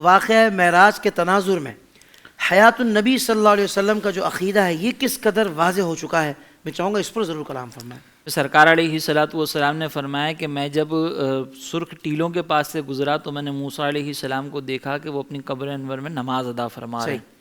واقعہ معراج کے تناظر میں حیات النبی صلی اللہ علیہ وسلم کا جو عقیدہ ہے یہ کس قدر واضح ہو چکا ہے، میں چاہوں گا اس پر ضرور کلام فرمائیں۔ سرکار علیہ الصلوۃ والسلام نے فرمایا کہ میں جب سرخ ٹیلوں کے پاس سے گزرا تو میں نے موسیٰ علیہ السلام کو دیکھا کہ وہ اپنی قبر انور میں نماز ادا فرما رہے ہیں۔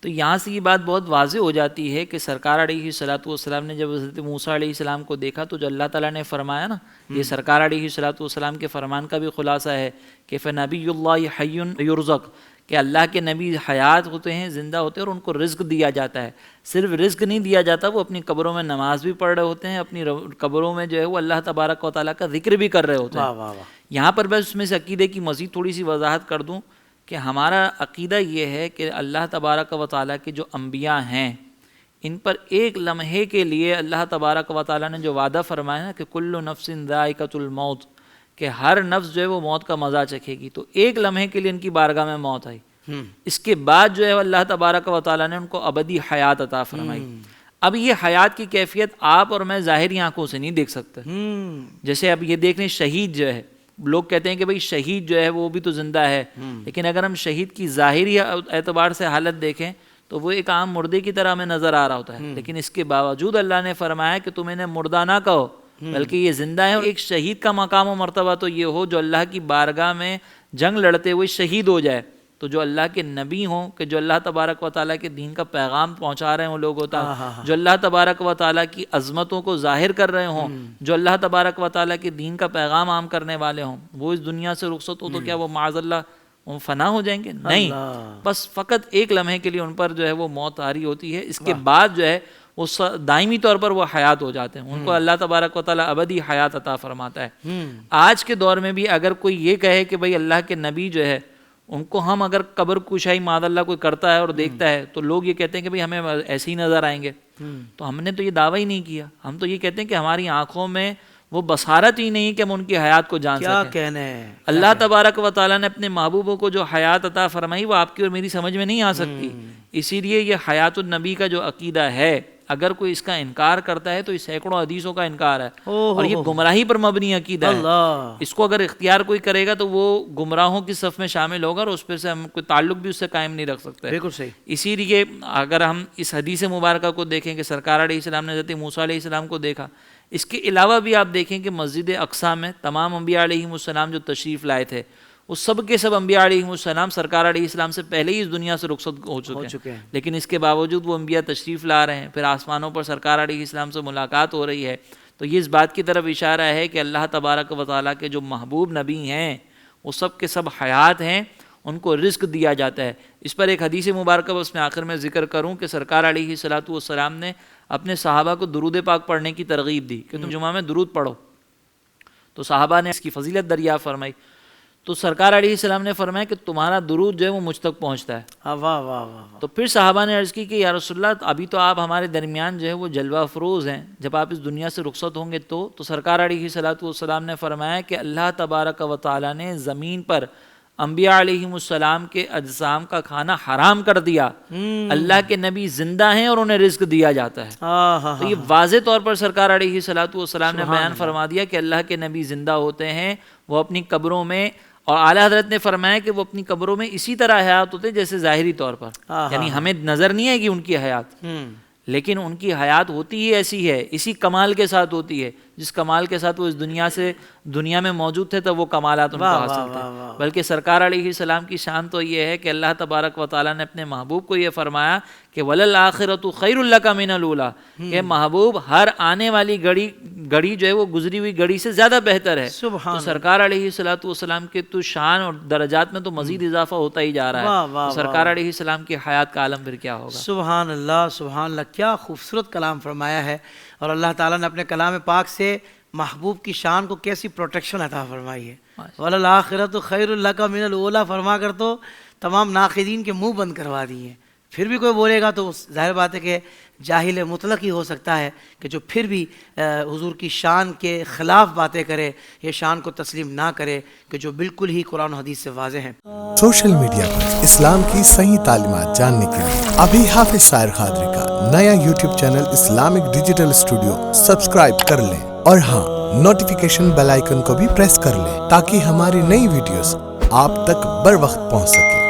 تو یہاں سے یہ بات بہت واضح ہو جاتی ہے کہ سرکار علیہ الصلوۃ والسلام نے جب حضرت موسیٰ علیہ السلام کو دیکھا تو جو اللہ تعالیٰ نے فرمایا نا، یہ سرکار علیہ الصلوۃ والسلام کے فرمان کا بھی خلاصہ ہے کہ فَنَبِيُّ اللَّهِ حَيٌّ يُرْزَقُ، کہ اللہ کے نبی حیات ہوتے ہیں، زندہ ہوتے ہیں اور ان کو رزق دیا جاتا ہے۔ صرف رزق نہیں دیا جاتا، وہ اپنی قبروں میں نماز بھی پڑھ رہے ہوتے ہیں، اپنی قبروں میں جو ہے وہ اللہ تبارک و تعالیٰ کا ذکر بھی کر رہے ہوتے ہیں۔ یہاں پر میں اس میں سے عقیدے کی مزید تھوڑی سی وضاحت کر دوں کہ ہمارا عقیدہ یہ ہے کہ اللہ تبارک و تعالیٰ کے جو انبیاء ہیں ان پر ایک لمحے کے لیے اللہ تبارک و تعالیٰ نے جو وعدہ فرمایا نا کہ کل نفس ذائقۃ الموت، کہ ہر نفس جو ہے وہ موت کا مزہ چکھے گی، تو ایک لمحے کے لیے ان کی بارگاہ میں موت آئی، اس کے بعد جو ہے اللہ تبارک و تعالیٰ نے ان کو ابدی حیات عطا فرمائی۔ اب یہ حیات کی کیفیت آپ اور میں ظاہری آنکھوں سے نہیں دیکھ سکتے۔ جیسے اب یہ دیکھ لیں شہید جو ہے، لوگ کہتے ہیں کہ بھئی شہید جو ہے وہ بھی تو زندہ ہے، لیکن اگر ہم شہید کی ظاہری اعتبار سے حالت دیکھیں تو وہ ایک عام مردے کی طرح ہمیں نظر آ رہا ہوتا ہے، لیکن اس کے باوجود اللہ نے فرمایا کہ تم انہیں مردہ نہ کہو بلکہ یہ زندہ ہے۔ اور ایک شہید کا مقام و مرتبہ تو یہ ہو جو اللہ کی بارگاہ میں جنگ لڑتے ہوئے شہید ہو جائے، تو جو اللہ کے نبی ہوں کہ جو اللہ تبارک و تعالیٰ کے دین کا پیغام پہنچا رہے ہوں لوگوں تک، جو اللہ تبارک و تعالیٰ کی عظمتوں کو ظاہر کر رہے ہوں، جو اللہ تبارک و تعالیٰ کے دین کا پیغام عام کرنے والے ہوں، وہ اس دنیا سے رخصت ہو تو کیا وہ معاذ اللہ فنا ہو جائیں گے؟ نہیں، بس فقط ایک لمحے کے لیے ان پر جو ہے وہ موت آری ہوتی ہے، اس کے بعد جو ہے وہ دائمی طور پر وہ حیات ہو جاتے ہیں، ان کو اللہ تبارک و تعالیٰ ابدی حیات عطا فرماتا ہے۔ آج کے دور میں بھی اگر کوئی یہ کہے کہ بھئی اللہ کے نبی جو ہے ان کو ہم اگر قبر کشائی معاذ اللہ کوئی کرتا ہے اور دیکھتا ہے تو لوگ یہ کہتے ہیں کہ بھئی ہمیں ایسے ہی نظر آئیں گے، تو ہم نے تو یہ دعویٰ ہی نہیں کیا، ہم تو یہ کہتے ہیں کہ ہماری آنکھوں میں وہ بصارت ہی نہیں کہ ہم ان کی حیات کو جان سکیں۔ کیا کہنے ہیں، اللہ تبارک و تعالیٰ نے اپنے محبوبوں کو جو حیات عطا فرمائی وہ آپ کی اور میری سمجھ میں نہیں آ سکتی، اسی لیے یہ حیات النبی کا جو عقیدہ ہے اگر کوئی اس کا انکار کرتا ہے تو اس سینکڑوں حدیثوں کا انکار ہے، اور یہ گمراہی پر مبنی عقیدہ ہے۔ اس کو اگر اختیار کوئی کرے گا تو وہ گمراہوں کی صف میں شامل ہوگا اور اس پر سے ہم کوئی تعلق بھی اس سے قائم نہیں رکھ سکتے۔ بالکل صحیح۔ اسی لیے اگر ہم اس حدیث مبارکہ کو دیکھیں کہ سرکار علیہ السلام نے حضرت موسیٰ علیہ السلام کو دیکھا، اس کے علاوہ بھی آپ دیکھیں کہ مسجد اقصیٰ میں تمام انبیاء علیہ السلام جو تشریف لائے تھے وہ سب کے سب انبیاء علیہ السلام سرکار علیہ السلام سے پہلے ہی اس دنیا سے رخصت ہو چکے ہیں، لیکن اس کے باوجود وہ انبیاء تشریف لا رہے ہیں، پھر آسمانوں پر سرکار علیہ السلام سے ملاقات ہو رہی ہے، تو یہ اس بات کی طرف اشارہ ہے کہ اللہ تبارک و تعالیٰ کے جو محبوب نبی ہیں وہ سب کے سب حیات ہیں، ان کو رزق دیا جاتا ہے۔ اس پر ایک حدیث مبارکہ اس میں آخر میں ذکر کروں کہ سرکار علیہ الصلوۃ والسلام نے اپنے صحابہ کو درود پاک پڑھنے کی ترغیب دی کہ تم جمعہ میں درود پڑھو، تو صحابہ نے اس کی فضیلت دریافت فرمائی، تو سرکار علیہ السلام نے فرمایا کہ تمہارا درود جو ہے وہ مجھ تک پہنچتا ہے۔ واہ واہ واہ۔ تو پھر صحابہ نے عرض کی کہ یا رسول اللہ ابھی تو آپ ہمارے درمیان جو ہے وہ جلوہ افروز ہیں، جب آپ اس دنیا سے رخصت ہوں گے تو سرکار علیہ الصلوۃ والسلام نے فرمایا کہ اللہ تبارک و تعالیٰ نے زمین پر انبیاء علیہ السلام کے اجسام کا کھانا حرام کر دیا، اللہ کے نبی زندہ ہیں اور انہیں رزق دیا جاتا ہے۔ تو یہ واضح طور پر سرکار علیہ الصلوۃ والسلام نے بیان فرما دیا کہ اللہ کے نبی زندہ ہوتے ہیں، وہ اپنی قبروں میں، اور اعلیٰ حضرت نے فرمایا کہ وہ اپنی قبروں میں اسی طرح حیات ہوتے جیسے ظاہری طور پر، یعنی ہمیں نظر نہیں آئے گی ان کی حیات، لیکن ان کی حیات ہوتی ہی ایسی ہے، اسی کمال کے ساتھ ہوتی ہے جس کمال کے ساتھ وہ اس دنیا میں موجود تھے تب وہ کمالات ان کو حاصل تھے۔ بلکہ سرکار علیہ السلام کی شان تو یہ ہے کہ اللہ تبارک و تعالیٰ نے اپنے محبوب کو یہ فرمایا کہ وَلَلْآخِرَةُ خَيْرٌ لَكَ مِنَ الْأُولَىٰ، کہ محبوب ہر آنے والی گھڑی جو ہے وہ گزری ہوئی گھڑی سے زیادہ بہتر ہے۔ تو سرکار علیہ الصلوۃ والسلام کے تو شان اور درجات میں تو مزید اضافہ ہوتا ہی جا رہا ہے، تو سرکار علیہ السلام کی حیات کا عالم پھر کیا ہوگا۔ سبحان اللہ سبحان اللہ، کیا خوبصورت کلام فرمایا ہے، اور اللہ تعالیٰ نے اپنے کلام پاک سے محبوب کی شان کو کیسی پروٹیکشن عطا فرمائی ہے۔ وَلَلْآخِرَةُ خَيْرٌ لَكَ مِنَ الْأُولَىٰ فرما کر تو تمام ناقدین کے منہ بند کروا دیے، پھر بھی کوئی بولے گا تو ظاہر بات ہے کہ جاہل مطلق ہی ہو سکتا ہے کہ جو پھر بھی حضور کی شان کے خلاف باتیں کرے، یہ شان کو تسلیم نہ کرے کہ جو بالکل ہی قرآن و حدیث سے واضح ہیں۔ سوشل میڈیا پر اسلام کی صحیح تعلیمات جاننے کے لیے ابھی حافظ سائر قادری کا نیا YouTube channel Islamic digital studio subscribe کر لیں، اور ہاں نوٹیفیکیشن بیل آئیکن کو بھی پریس کر لیں تاکہ ہماری نئی ویڈیوز آپ تک بر وقت پہنچ سکے۔